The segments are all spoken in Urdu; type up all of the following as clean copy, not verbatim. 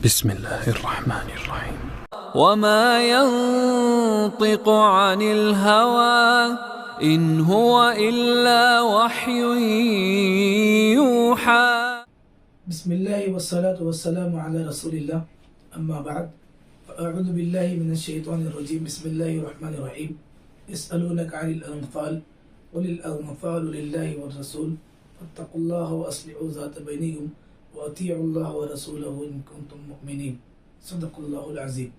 بسم الله الرحمن الرحيم. وما ينطق عن الهوى إن هو إلا وحي يوحى. بسم الله والصلاة والسلام على رسول الله أما بعد فأعوذ بالله من الشيطان الرجيم. بسم الله الرحمن الرحيم. يسألونك عن الأنفال قل الأنفال لله والرسول فاتقوا الله وأصلحوا ذات بينكم وأطيعوا الله ورسوله إن كنتم مؤمنين. صدق الله العظيم.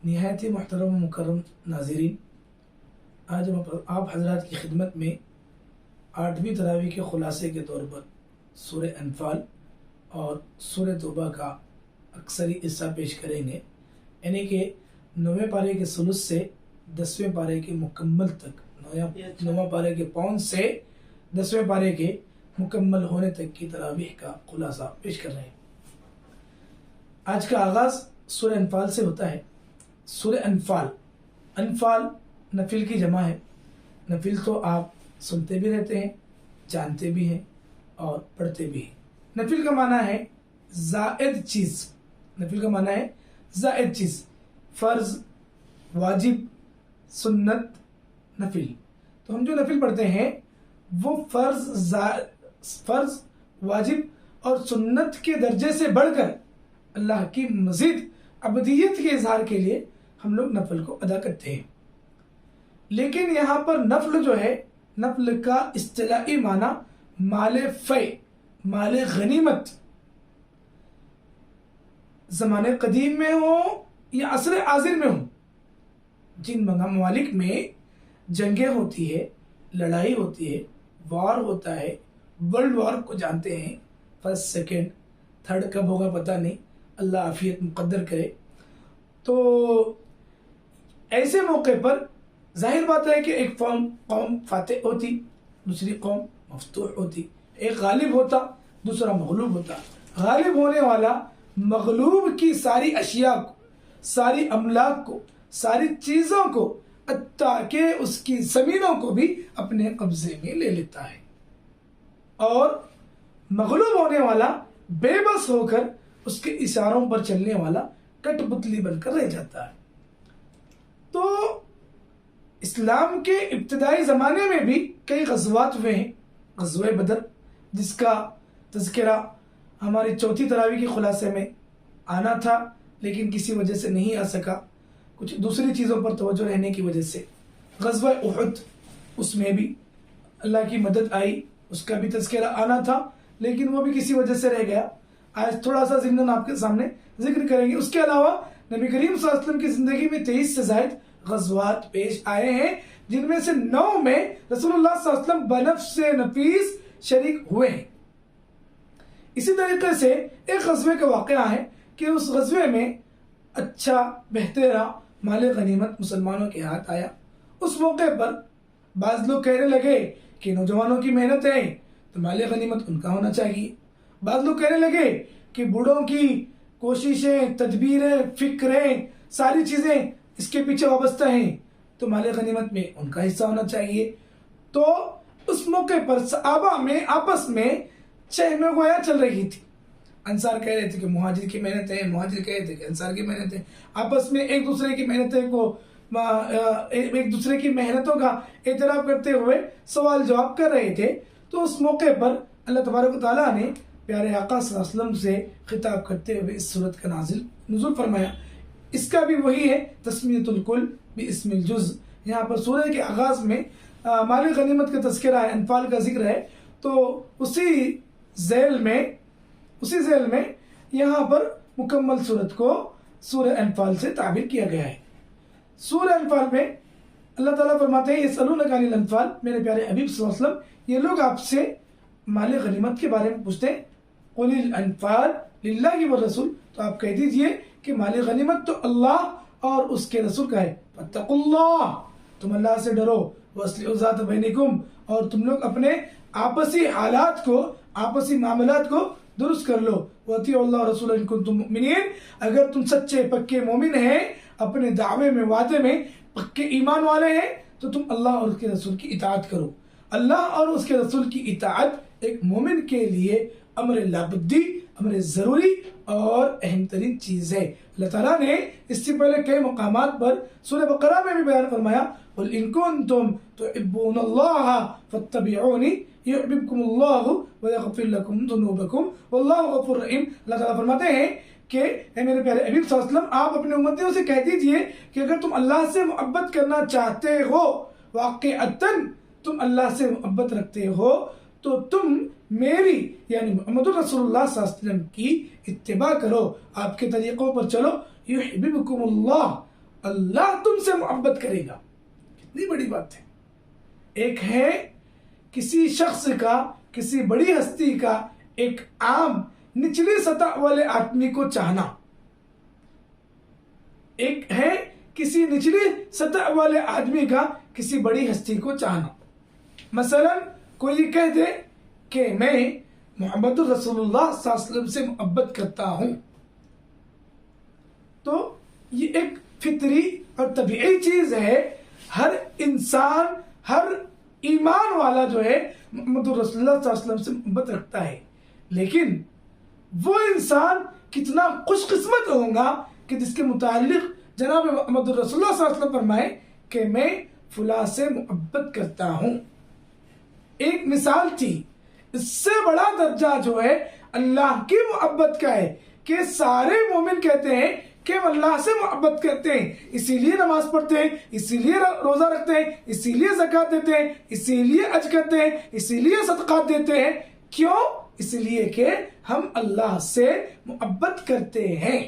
نہایت محترم مکرم ناظرین، آج ہم آپ حضرات کی خدمت میں 8ویں تراویح کے خلاصے کے طور پر سورہ انفال اور سورہ توبہ کا اکثری حصہ پیش کریں گے، یعنی کہ 9ویں پارے کے ثلث سے 10ویں پارے کے مکمل تک، 9ویں پارے کے پون سے 10ویں پارے کے مکمل ہونے تک کی تراویح کا خلاصہ پیش کر رہے ہیں۔ آج کا آغاز سورہ انفال سے ہوتا ہے۔ سورہ انفال، انفال نفل کی جمع ہے۔ نفل تو آپ سنتے بھی رہتے ہیں، جانتے بھی ہیں اور پڑھتے بھی ہیں۔ نفل کا معنی ہے زائد چیز، نفل کا معنی ہے زائد چیز، فرض، واجب، سنت، نفل۔ تو ہم جو نفل پڑھتے ہیں وہ فرض، واجب اور سنت کے درجے سے بڑھ کر اللہ کی مزید عبدیت کے اظہار کے لیے ہم لوگ نفل کو ادا کرتے ہیں۔ لیکن یہاں پر نفل جو ہے، نفل کا اصطلاحی معنی مال فے، مال غنیمت، زمانے قدیم میں ہو یا عصر حاضر میں ہو، جن ممالک میں جنگیں ہوتی ہے، لڑائی ہوتی ہے، وار ہوتا ہے، ورلڈ وار کو جانتے ہیں، فرسٹ سیکنڈ تھرڈ کب ہوگا پتہ نہیں، اللہ عافیت مقدر کرے۔ تو ایسے موقع پر ظاہر بات ہے کہ ایک قوم فاتح ہوتی، دوسری قوم مفتوح ہوتی، ایک غالب ہوتا، دوسرا مغلوب ہوتا۔ غالب ہونے والا مغلوب کی ساری اشیاء کو، ساری املاک کو، ساری چیزوں کو، حتیٰ کہ اس کی زمینوں کو بھی اپنے قبضے میں لے لیتا ہے، اور مغلوب ہونے والا بے بس ہو کر اس کے اشاروں پر چلنے والا کٹ پتلی بن کر رہ جاتا ہے۔ تو اسلام کے ابتدائی زمانے میں بھی کئی غزوات ہوئے ہیں۔ غزوہ بدر، جس کا تذکرہ ہماری 4تھی تراویح کے خلاصے میں آنا تھا لیکن کسی وجہ سے نہیں آ سکا، کچھ دوسری چیزوں پر توجہ رہنے کی وجہ سے۔ غزوہ احد، اس میں بھی اللہ کی مدد آئی، اس کا بھی تذکرہ آنا تھا لیکن وہ بھی کسی وجہ سے رہ گیا۔ آج تھوڑا سا ضمناً آپ کے سامنے ذکر کریں گے۔ اس کے علاوہ نبی کریم صلی اللہ علیہ وسلم کی زندگی میں 23 سے زائد غزوات پیش آئے ہیں، جن میں سے 9 میں رسول اللہ صلی اللہ علیہ وسلم بنفس نفیس شریک ہوئے ہیں۔ اسی طریقے سے ایک غزوے کا واقعہ ہے کہ اس غزوے میں اچھا بہترا مال غنیمت مسلمانوں کے ہاتھ آیا۔ اس موقع پر بعض لوگ کہنے لگے کہ نوجوانوں کی محنت ہے تو مال غنیمت ان کا ہونا چاہیے۔ بعض لوگ کہنے لگے کہ بوڑھوں کی کوششیں، تدبیریں، فکریں، ساری چیزیں اس کے پیچھے وابستہ ہیں تو مال غنیمت میں ان کا حصہ ہونا چاہیے۔ تو اس موقع پر صحابہ میں آپس میں چہم گویا چل رہی تھی۔ انصار کہہ رہے تھے کہ مہاجر کی محنت ہے، مہاجر کہہ رہے تھے کہ انصار کی محنت ہے۔ آپس میں ایک دوسرے کی محنتوں کا اعتراف کرتے ہوئے سوال جواب کر رہے تھے۔ تو اس موقع پر اللہ تبارک و تعالیٰ نے پیارے آقا صلی اللہ علیہ وسلم سے خطاب کرتے ہوئے اس صورت کا نزول فرمایا۔ اس کا بھی وہی ہے تسمیۃ الکل باسم الجز۔ یہاں پر سورہ کے آغاز میں مال غنیمت کا تذکرہ ہے، انفال کا ذکر ہے، تو اسی ذیل میں یہاں پر مکمل سورت کو سورہ انفال سے تعبیر کیا گیا ہے۔ سورہ انفال میں اللہ تعالیٰ فرماتے ہیں یسألونک عن الانفال، میرے پیارے حبیب صلی اللہ علیہ وسلم، یہ لوگ آپ سے مال غنیمت کے بارے میں پوچھتے ہیں۔ قل الانفال للہ والرسول، تو آپ کہہ دیجئے کہ مال غنیمت تو اللہ اور اس کے رسول کا ہے۔ فاتقوا اللہ، تم اللہ سے ڈرو، واصلحوا ذات بینکم، اور تم لوگ اپنے آپسی حالات کو، آپسی معاملات کو درست کر لو۔ واطیعوا اللہ ورسولہ ان کنتم مؤمنین، اگر تم سچے پکے مومن ہیں، اپنے دعوے میں وعدے میں پکے ایمان والے ہیں، تو تم اللہ اور اس کے رسول کی اطاعت کرو۔ اللہ اور اس کے رسول کی اطاعت ایک مومن کے لیے امر لابدی، امر ضروری اور اہم ترین چیز ہے۔ اللہ تعالیٰ نے اس سے پہلے کئی مقامات پر سورہ بقرہ میں بھی بیان فرمایا قُلْ إِن كُنتُمْ تُحِبُّونَ اللَّهَ فَاتَّبِعُونِي يُحْبِبْكُمُ اللَّهُ وَيَغْفِرْ لَكُمْ ذُنُوبَكُمْ وَاللَّهُ غَفُورٌ رَحِيمٌ۔ اللہ تعالیٰ فرماتے ہیں کہ اے میرے پیارے حبیب صلی اللہ علیہ وسلم، آپ اپنے امتیوں سے کہہ دیجئے کہ اگر تم اللہ سے محبت کرنا چاہتے ہو، واقعتاً تم اللہ سے محبت رکھتے ہو، تو تم میری یعنی محمد رسول اللہ صلی اللہ علیہ وسلم کی اتباع کرو، آپ کے طریقوں پر چلو، یحببکم اللہ، اللہ تم سے محبت کرے گا۔ کتنی بڑی بات ہے۔ ایک ہے کسی شخص کا، کسی بڑی ہستی کا، ایک عام نچلی سطح والے آدمی کو چاہنا، ایک ہے کسی نچلی سطح والے آدمی کا کسی بڑی ہستی کو چاہنا۔ مثلا کوئی یہ کہہ دے کہ میں محمد رسول اللہ صلی اللہ علیہ وسلم سے محبت کرتا ہوں، تو یہ ایک فطری اور طبیعی چیز ہے۔ ہر انسان، ہر ایمان والا جو ہے محمد رسول اللہ صلی اللہ علیہ وسلم سے محبت رکھتا ہے، لیکن وہ انسان کتنا خوش قسمت ہوگا کہ جس کے متعلق جناب محمد رسول اللہ صلی اللہ علیہ وسلم فرمائے کہ میں فلاں سے محبت کرتا ہوں۔ ایک مثال تھی، اس سے بڑا درجہ جو ہے اللہ کی محبت کا ہے کہ سارے مومن کہتے ہیں کہ ہم اللہ سے محبت کرتے ہیں، اسی لیے نماز پڑھتے ہیں، اسی لیے روزہ رکھتے ہیں، اسی لیے زکوٰۃ دیتے ہیں، اسی لیے حج کرتے ہیں، اسی لیے صدقات دیتے ہیں۔ کیوں؟ اس لیے کہ ہم اللہ سے محبت کرتے ہیں۔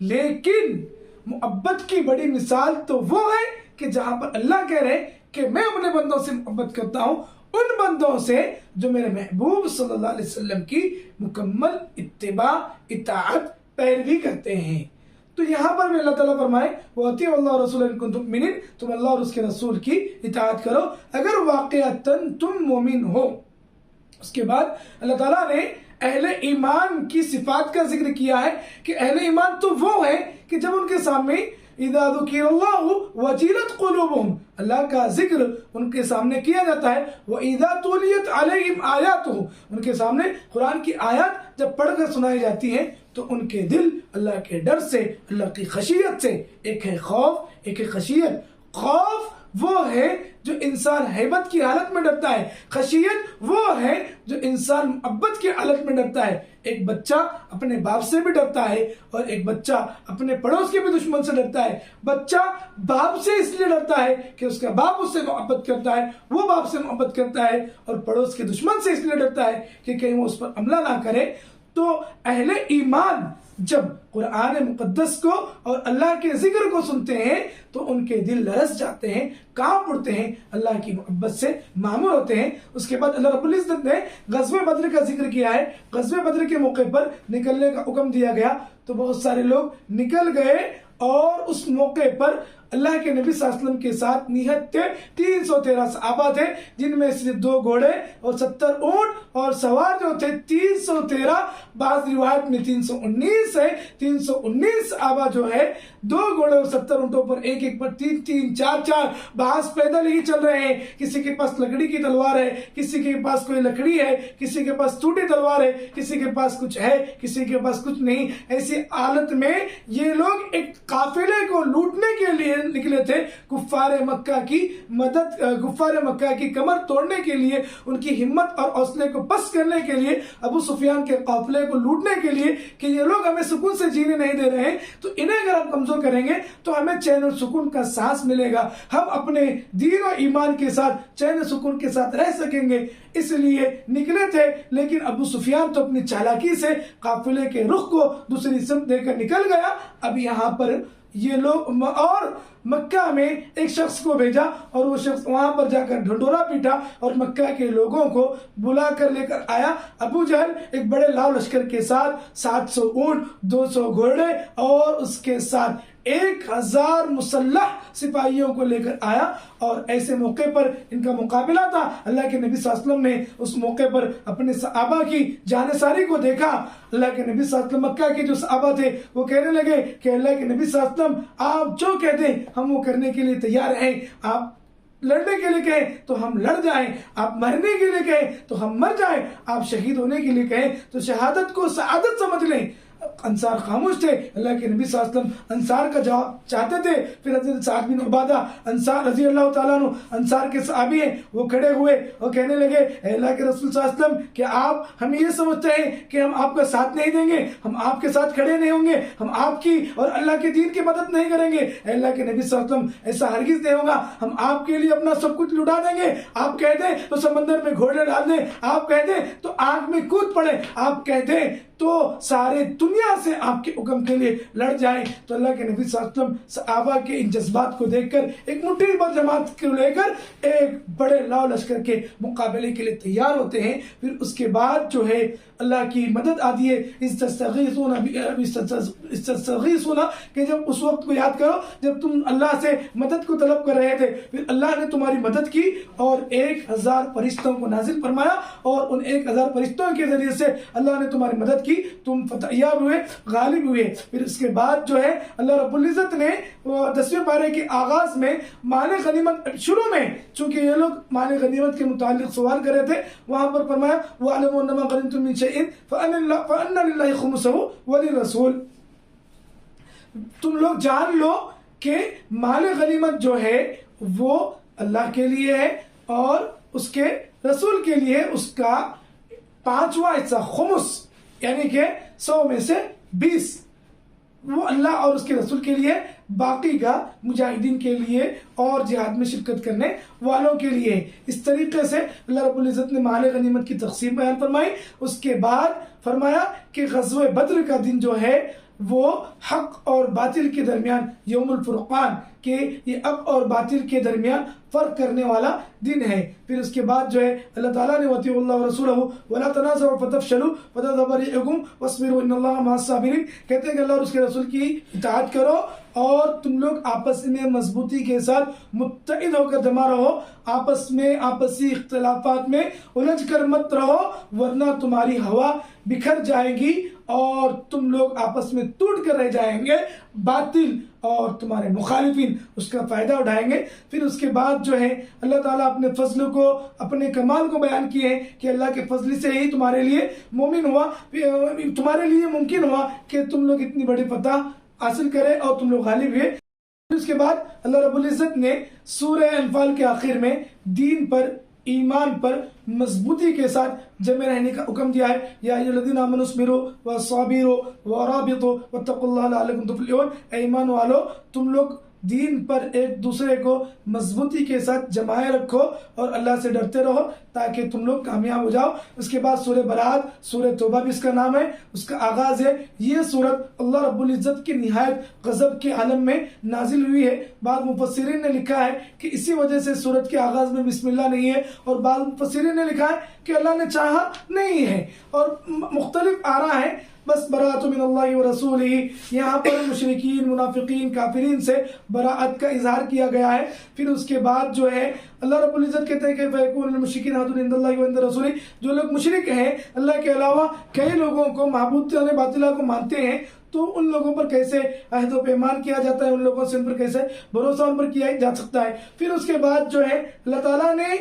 لیکن محبت کی بڑی مثال تو وہ ہے کہ جہاں پر اللہ کہہ رہے کہ میں اپنے بندوں سے محبت کرتا ہوں، ان بندوں سے جو میرے محبوب صلی اللہ علیہ وسلم کی مکمل اتباع، اطاعت، پیروی کرتے ہیں۔ تو یہاں پر بھی اللہ تعالیٰ فرمائے وَأَطِیعُوا اللَّهَ وَرَسُولَهُ إِن كُنتُم مُؤْمِنِینَ، تم اللہ اور اس کے رسول کی اطاعت کرو اگر واقعتاً تم مومن ہو۔ اس کے بعد اللہ تعالیٰ نے اہل ایمان کی صفات کا ذکر کیا ہے کہ اہل ایمان تو وہ ہیں کہ جب ان کے سامنے اذا ذکر اللہ وجلت قلوبہم، اللہ کا ذکر ان کے سامنے کیا جاتا ہے، وَإِذَا تُلِيَتْ عَلَيْهِمْ آیَاتُهُ، ان کے سامنے قرآن کی آیات جب پڑھ کر سنائی جاتی ہیں تو ان کے دل اللہ کے ڈر سے، اللہ کی خشیت سے، ایک ہے خوف، ایک ہے خشیت۔ خوف وہ ہے جو انسان ہیبت کی حالت میں ڈرتا ہے، خشیت وہ ہے جو انسان محبت کی حالت میں ڈرتا ہے۔ ایک بچہ اپنے باپ سے بھی ڈرتا ہے اور ایک بچہ اپنے پڑوس کے بھی دشمن سے ڈرتا ہے۔ بچہ باپ سے اس لیے ڈرتا ہے کہ اس کا باپ اس سے محبت کرتا ہے، وہ باپ سے محبت کرتا ہے، اور پڑوس کے دشمن سے اس لیے ڈرتا ہے کہ کہیں وہ اس پر حملہ نہ کرے۔ تو اہل ایمان جب قرآن مقدس کو اور اللہ کے ذکر کو سنتے ہیں تو ان کے دل لرز جاتے ہیں، کانپ اٹھتے ہیں، اللہ کی محبت سے معمور ہوتے ہیں۔ اس کے بعد اللہ رب العزت نے غزوہ بدر کا ذکر کیا ہے۔ غزوہ بدر کے موقع پر نکلنے کا حکم دیا گیا تو بہت سارے لوگ نکل گئے، اور اس موقع پر اللہ کے نبی صلی اللہ علیہ وسلم کے ساتھ نہت تھے 313 صحابہ تھے، جن میں صرف 2 گھوڑے اور 70 اونٹ، اور سوار جو تھے 313، بعض روایت میں 319 ہے۔ 319 صحابہ جو ہے 2 گھوڑے اور 70 اونٹوں پر، ایک ایک پر 3 4 بعض پیدل ہی چل رہے ہیں، کسی کے پاس لکڑی کی تلوار ہے، کسی کے پاس کوئی لکڑی ہے، کسی کے پاس ٹوٹی تلوار ہے، کسی کے پاس کچھ ہے، کسی کے پاس کچھ نہیں۔ ایسی حالت میں یہ لوگ ایک قافلے کو لوٹنے کے لیے نکلے تھے، کفار مکہ کی مدد، کفار مکہ کی کمر توڑنے کے لیے، ان کی ہمت اور حوصلے کو پست کرنے کے لیے، ابو سفیان کے قافلے کو لوٹنے کے لیے کہ یہ لوگ ہمیں سکون سے جینے نہیں دے رہے ہیں، تو انہیں اگر ہم کمزور کریں گے تو ہمیں چین و سکون کا سانس ملے گا، ہم اپنے دین و ایمان کے ساتھ چین و سکون کے ساتھ رہ سکیں گے۔ اس لیے نکلے تھے، لیکن ابو سفیان تو اپنی چالاکی سے قافلے کے رخ کو دوسری سمت دے کر نکل گیا۔ اب یہاں پر یہ لوگ اور مکہ میں ایک شخص کو بھیجا، اور وہ شخص وہاں پر جا کر ڈھنڈورا پیٹا اور مکہ کے لوگوں کو بلا کر لے کر آیا۔ ابو جہل ایک بڑے لاؤ لشکر کے ساتھ 700 اونٹ، 200 گھوڑے اور اس کے ساتھ 1000 مسلح سپاہیوں کو لے کر آیا، اور ایسے موقع پر ان کا مقابلہ تھا۔ اللہ کے نبی صلی اللہ علیہ وسلم نے اس موقع پر اپنے صحابہ کی جانثاری کو دیکھا۔ اللہ کے نبی صلی اللہ علیہ وسلم، مکہ کے جو صحابہ تھے وہ کہنے لگے کہ اللہ کے نبی صلی اللہ علیہ وسلم آپ جو کہتے ہیں ہم وہ کرنے کے لیے تیار ہیں، آپ لڑنے کے لیے کہیں تو ہم لڑ جائیں، آپ مرنے کے لیے کہیں تو ہم مر جائیں، آپ شہید ہونے کے لیے کہیں تو شہادت کو سعادت سمجھ لیں۔ انصار خاموش تھے، اللہ کے نبی صلی اللہ علیہ وسلم انصار کا جواب چاہتے تھے۔ پھر حضرت سعد بن عبادہ انصار رضی اللہ تعالیٰ عنہ انصار کے صحابی ہیں، وہ کھڑے ہوئے اور کہنے لگے اے اللہ کے رسول صلی اللہ علیہ وسلم، کہ آپ ہمیں یہ سمجھتے ہیں کہ ہم آپ کا ساتھ نہیں دیں گے، ہم آپ کے ساتھ کھڑے نہیں ہوں گے، ہم آپ کی اور اللہ کے دین کی مدد نہیں کریں گے؟ اے اللہ کے نبی صلی اللہ علیہ وسلم، ایسا ہرگز نہیں ہوگا، ہم آپ کے لیے اپنا سب کچھ لٹا دیں گے۔ آپ کہہ دیں تو سمندر میں گھوڑے ڈال دیں، آپ کہہ دیں تو آگ میں کود پڑے، آپ کہہ دیں تو سارے دنیا سے آپ کے حکم کے لیے لڑ جائیں۔ تو اللہ کے نبی صلی اللہ علیہ وسلم صحابہ کے ان جذبات کو دیکھ کر ایک مٹھی بھر جماعت کو لے کر ایک بڑے لاؤ لشکر کے مقابلے کے لیے تیار ہوتے ہیں۔ پھر اس کے بعد جو ہے اللہ کی مدد آتی ہے، استستغیثون، کہ جب اس وقت کو یاد کرو جب تم اللہ سے مدد کو طلب کر رہے تھے، پھر اللہ نے تمہاری مدد کی اور 1000 فرشتوں کو نازل فرمایا، اور ان 1000 فرشتوں کے ذریعے سے اللہ نے تمہاری مدد کی، تم فتحیاب ہوئے، غالب ہوئے۔ پھر اس کے بعد جو ہے اللہ رب العزت نے 10ویں پارے کے آغاز میں مال غنیمت، شروع میں چونکہ یہ لوگ مال غنیمت کے متعلق سوال کر رہے تھے، وہاں پر فرمایا وَاعْلَمُوا أَنَّمَا غَنِمْتُم مِّن شَيْءٍ فَأَنَّ لِلَّهِ خُمُسَهُ وَلِلرَّسُولِ، تم لوگ جان لو کہ مال غنیمت جو ہے وہ اللہ کے لیے ہے اور اس کے رسول کے لیے اس کا 5واں حصہ، خمس، یعنی کہ 100 میں سے 20 وہ اللہ اور اس کے رسول کے لیے، باقی کا مجاہدین کے لیے اور جہاد میں شرکت کرنے والوں کے لیے۔ اس طریقے سے اللہ رب العزت نے مال غنیمت کی تقسیم بیان فرمائی۔ اس کے بعد فرمایا کہ غزوہ بدر کا دن جو ہے وہ حق اور باطل کے درمیان یوم الفرقان، کہ یہ حق اور باطل کے درمیان فرق کرنے والا دن ہے۔ پھر اس کے بعد جو ہے اللہ تعالیٰ نے وَأَطِیعُوا اللَّهَ وَرَسُولَهُ وَلَا تَنَازَعُوا فَتَفْشَلُوا وَتَذْهَبَ رِیحُکُم وَاصْبِرُوا إِنَّ اللَّهَ مَعَ الصَّابِرِینَ، کہتے ہیں کہ اللہ اور اس کے رسول کی اطاعت کرو اور تم لوگ آپس میں مضبوطی کے ساتھ متحد ہو کر جمع رہو، آپس میں آپسی اختلافات میں الجھ کر مت رہو، ورنہ تمہاری ہوا بکھر جائے گی اور تم لوگ آپس میں ٹوٹ کر رہ جائیں گے، باطل اور تمہارے مخالفین اس کا فائدہ اٹھائیں گے۔ پھر اس کے بعد جو ہے اللہ تعالیٰ اپنے فضل کو، اپنے کمال کو بیان کیے ہیں کہ اللہ کے فضل سے ہی تمہارے لیے مومن ہوا، تمہارے لیے ممکن ہوا کہ تم لوگ اتنی بڑی فتح حاصل کرے اور تم لوگ غالب ہوئے۔ اس کے بعد اللہ رب العزت نے سورہ انفال کے آخر میں دین پر، ایمان پر مضبوطی کے ساتھ جمع رہنے کا حکم دیا ہے۔ یا ایھا الذین آمنوا اصبروا وصابروا ورابطوا واتقوا اللہ لعلکم تفلحون، اے ایمان والو تم لوگ دین پر ایک دوسرے کو مضبوطی کے ساتھ جمائے رکھو اور اللہ سے ڈرتے رہو تاکہ تم لوگ کامیاب ہو جاؤ۔ اس کے بعد سورہ برات، سورہ توبہ بھی اس کا نام ہے، اس کا آغاز ہے۔ یہ سورت اللہ رب العزت کی نہایت غضب کے عالم میں نازل ہوئی ہے۔ بعض مفسرین نے لکھا ہے کہ اسی وجہ سے سورت کے آغاز میں بسم اللہ نہیں ہے، اور بعض مفسرین نے لکھا ہے کہ اللہ نے چاہا نہیں ہے، اور مختلف آراء ہیں۔ بس براءۃ من اللہ ورسولہ، یہاں پر مشرکین، منافقین، کافرین سے براءت کا اظہار کیا گیا ہے۔ پھر اس کے بعد جو ہے اللہ رب العزت کہتے ہیں کہ فَيَكُونُ الْمُشْرِكِينَ عَهْدٌ عِندَ اللَّهِ وَعِندَ رَسُولِهِ، جو لوگ مشرک ہیں، اللہ کے علاوہ کئی لوگوں کو معبود باطلہ کو مانتے ہیں، تو ان لوگوں پر کیسے عہد و پیمان کیا جاتا ہے، ان لوگوں سے ان پر کیسے بھروسہ ان پر کیا جا سکتا ہے۔ پھر اس کے بعد جو ہے اللہ تعالیٰ نے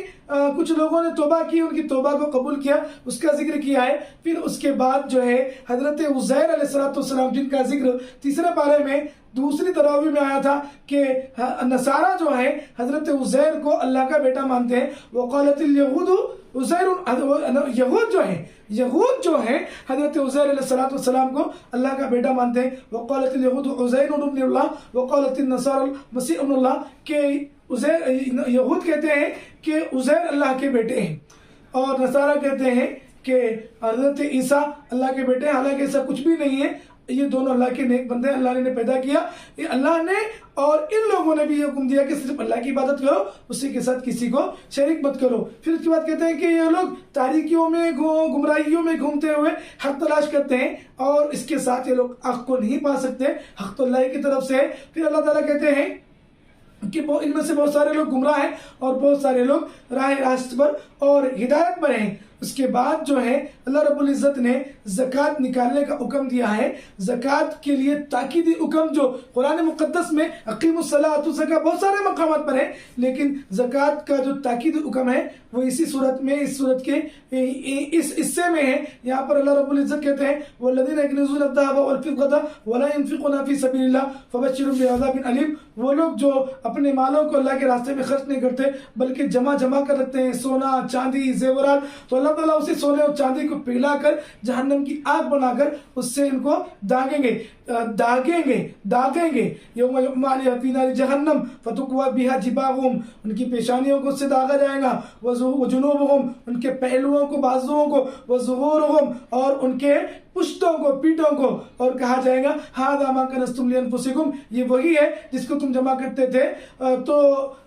کچھ لوگوں نے توبہ کی، ان کی توبہ کو قبول کیا، اس کا ذکر کیا ہے۔ پھر اس کے بعد جو ہے حضرت عزیر علیہ السلام جن کا ذکر تیسرے پارے میں دوسری تراویح میں آیا تھا کہ نصارہ جو ہے حضرت عزیر کو اللہ کا بیٹا مانتے ہیں۔ وقالت الیہود عزیر، یہود جو ہیں حضرت عزیر علیہ السلام کو اللہ کا بیٹا مانتے ہیں۔ وقالت الیہود عزیر ابن اللہ وقالت النصارى المسیح ابن اللہ، کہ یہود کہتے ہیں کہ عزیر اللہ کے بیٹے ہیں، اور نصارہ کہتے ہیں کہ حضرت عیسیٰ اللہ کے بیٹے ہیں، حالانکہ ایسا کچھ بھی نہیں ہے۔ یہ دونوں اللہ کے نیک بندے، اللہ نے پیدا کیا، اللہ نے اور ان لوگوں نے بھی یہ حکم دیا کہ صرف اللہ کی عبادت کرو، اسی کے ساتھ کسی کو شریک مت کرو۔ پھر اس کے بعد کہتے ہیں کہ یہ لوگ تاریکیوں میں، گمراہیوں میں گھومتے ہوئے حق تلاش کرتے ہیں، اور اس کے ساتھ یہ لوگ حق کو نہیں پا سکتے، حق تو اللہ کی طرف سے ہے۔ پھر اللہ تعالیٰ کہتے ہیں کہ ان میں سے بہت سارے لوگ گمراہ ہیں اور بہت سارے لوگ راہ راست پر اور ہدایت پر ہیں۔ اس کے بعد جو ہے اللہ رب العزت نے زکوٰۃ نکالنے کا حکم دیا ہے. زکوٰۃ کے لیے تاکیدی حکم جو قرآن مقدس میں اقیموا الصلاۃ وآتوا الزکاۃ بہت سارے مقامات پر ہے، لیکن زکوٰۃ کا جو تاکیدی حکم ہے وہ اسی صورت میں، اس صورت کے اس حصے میں ہے. یہاں پر اللہ رب العزت کہتے ہیں والذین یکنزون الذهب والفضة ولا ينفقون في سبيل الله فبشرهم بعذاب أليم. وہ لوگ جو اپنے مالوں کو اللہ کے راستے میں خرچ نہیں کرتے بلکہ جمع کر رکھتے ہیں، سونا چاندی زیورات، تو اللہ تعالیٰ اسی سونے اور چاندی کو پگھلا کر جہنم کی آگ بنا کر اس سے ان کو داغیں گے. یوم یحمى علیہا فی نار جہنم فتکوی بہا جباہہم، ان کی پیشانیوں کو اس سے داغا جائے گا، وجنوبہم، ان کے پہلوؤں کو، بازوؤں کو، وظہورہم، اور ان کے پشتوں کو، پیٹوں کو، اور کہا جائے گا ھذا ما کنزتم لانفسکم، یہ وہی ہے جس کو تم جمع کرتے تھے، تو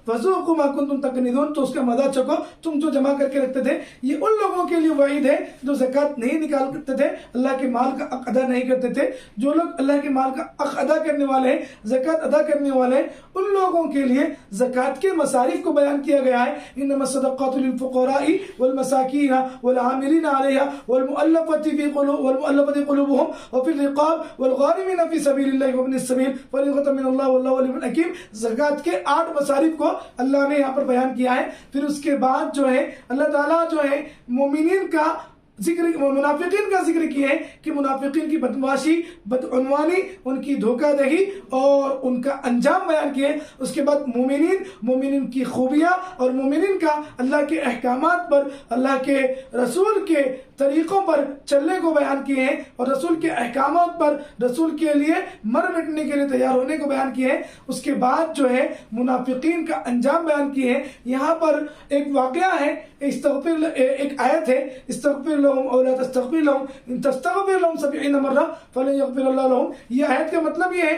فذوقوا ما کنتم تکنزون، تو اس کا مزہ چکھو تم جو جمع کر کے رکھتے تھے. یہ ان لوگوں کے لیے وعید ہے جو زکوٰۃ نہیں نکال کرتے تھے، اللہ کے مال کا حق ادا نہیں کرتے تھے. جو لوگ اللہ کے مال کا حق ادا کرنے والے ہیں، زکوٰۃ ادا کرنے والے ہیں، ان لوگوں کے لیے زکوٰۃ کے مصارف کو بیان کیا گیا ہے. انما الصدقات للفقراء والمساکین والعاملین علیہا والمؤلفة قلوبهم وفي الرقاب والغارمین فی سبیل اللہ وابن السبیل فریضۃ من اللہ واللہ علیم حکیم. زکوٰۃ کے 8 مصارف کو اللہ نے یہاں پر بیان کیا ہے. پھر اس کے بعد جو ہے اللہ تعالیٰ جو ہے مومنین کا ذکر، منافقین کا ذکر کیا ہے کہ منافقین کی بدمعاشی، بدعنوانی، ان کی دھوکہ دہی اور ان کا انجام بیان کیے. اس کے بعد مومنین کی خوبیاں اور مومنین کا اللہ کے احکامات پر، اللہ کے رسول کے طریقوں پر چلنے کو بیان کیے ہیں، اور رسول کے احکامات پر رسول کے لیے مر مٹنے کے لیے تیار ہونے کو بیان کیے ہیں. اس کے بعد جو ہے منافقین کا انجام بیان کیے ہیں. یہاں پر ایک واقعہ ہے، ایک آیت ہے استغفر لهم او لا تستغفر لهم ان تستغفر لهم 70 مرة فلن يغفر الله لهم. یہ آیت کا مطلب یہ ہے،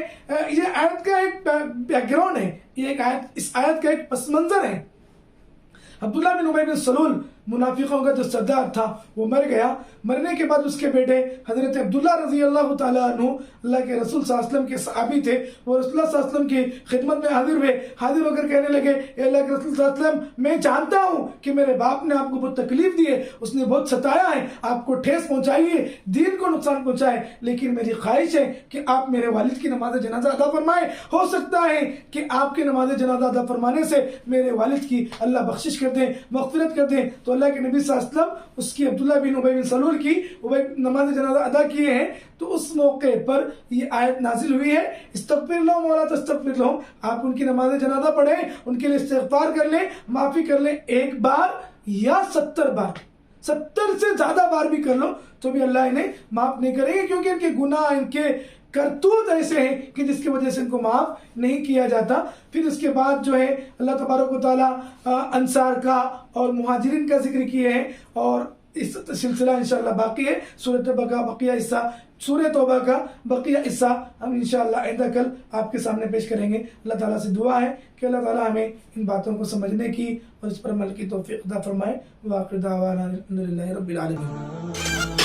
یہ آیت کا ایک بیک گراؤنڈ ہے، یہ ایک آیت، اس آیت کا ایک پس منظر ہے. عبداللہ بن ابی بن سلول منافقوں کا جو سردار تھا وہ مر گیا. مرنے کے بعد اس کے بیٹے حضرت عبداللہ رضی اللہ تعالیٰ عنہ اللہ کے رسول صلی اللہ علیہ وسلم کے صحابی تھے، وہ رسول اللہ صلی اللہ علیہ وسلم کی خدمت میں حاضر ہو کر کہنے لگے اے اللہ کے رسول صلی اللہ علیہ وسلم، میں جانتا ہوں کہ میرے باپ نے آپ کو بہت تکلیف دی ہے، اس نے بہت ستایا ہے، آپ کو ٹھیس پہنچائی ہے، دین کو نقصان پہنچائے، لیکن میری خواہش ہے کہ آپ میرے والد کی نماز جنازہ ادا فرمائیں. ہو سکتا ہے کہ آپ کے نماز جنازہ ادا فرمانے سے میرے والد کی اللہ بخشش کر دیں، مغفرت کر دیں. تو اللہ کے نبی صلی اللہ علیہ وسلم اس کی عبداللہ بن ابی بن سلول کی نماز جنازہ ادا کیے ہیں. تو اس موقع پر یہ آیت نازل ہوئی ہے استغفر لهم ولا تستغفر لهم. آپ ان کی نماز جنازہ پڑھیں، ان کے لیے استغفار کر لیں، معافی کر لیں، 1 بار یا 70 بار، 70 سے زیادہ بار بھی کر لو تو بھی اللہ انہیں معاف نہیں کریں گے، کیونکہ ان کے گناہ، ان کے کرتوت ایسے ہیں کہ جس کی وجہ سے ان کو معاف نہیں کیا جاتا. پھر اس کے بعد جو ہے اللہ تبارک و تعالیٰ انصار کا اور مہاجرین کا ذکر کیے ہیں، اور اس سلسلہ انشاءاللہ باقی ہے. سورہ توبہ کا بقیہ حصہ ہم انشاءاللہ آئندہ کل آپ کے سامنے پیش کریں گے. اللہ تعالیٰ سے دعا ہے کہ اللہ تعالیٰ ہمیں ان باتوں کو سمجھنے کی اور اس پر عمل کی توفیق عطا فرمائے. وآخر دعوانا الحمدللہ رب العالمین.